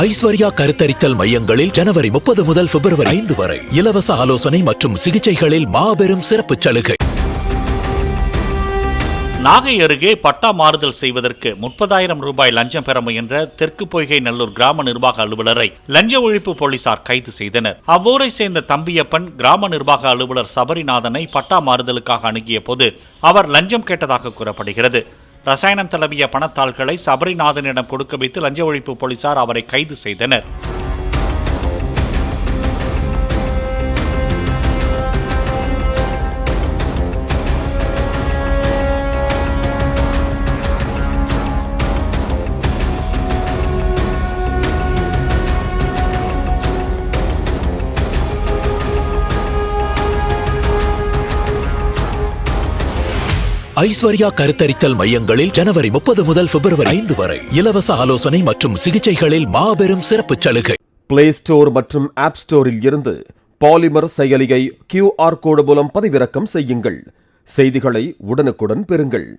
ஐஸ்வர்யா கருத்தரித்தல் மையங்களில் ஜனவரி 30 முதல் பிப்ரவரி 5 வரை இலவச ஆலோசனை மற்றும் சிகிச்சைகளில் மாபெரும் சிறப்பு சலுகை. நாகை அருகே பட்டா மாறுதல் செய்வதற்கு 30,000 ரூபாய் லஞ்சம் பெற முயன்ற தெற்கு பொய்கை நல்லூர் கிராம நிர்வாக அலுவலரை லஞ்ச ஒழிப்பு போலீசார் கைது செய்தனர். அவ்வூரை சேர்ந்த தம்பியப்பன் கிராம நிர்வாக அலுவலர் சபரிநாதனை பட்டா மாறுதலுக்காக அணுகிய போது அவர் லஞ்சம் கேட்டதாக கூறப்படுகிறது. ரசாயனம் தடவிய பணத்தாள்களை சபரிநாதனிடம் கொடுக்க வைத்து லஞ்ச ஒழிப்பு போலீசார் அவரை கைது செய்தனர். ஐஸ்வர்யா கருத்தரித்தல் மையங்களில் ஜனவரி 30 முதல் பிப்ரவரி 5 வரை இலவச ஆலோசனை மற்றும் சிகிச்சைகளில் மாபெரும் சிறப்பு சலுகை. பிளே ஸ்டோர் மற்றும் ஆப் ஸ்டோரில் இருந்து பாலிமர் செயலியை QR கோடு மூலம் பதிவிறக்கம் செய்யுங்கள். செய்திகளை உடனுக்குடன் பெறுங்கள்.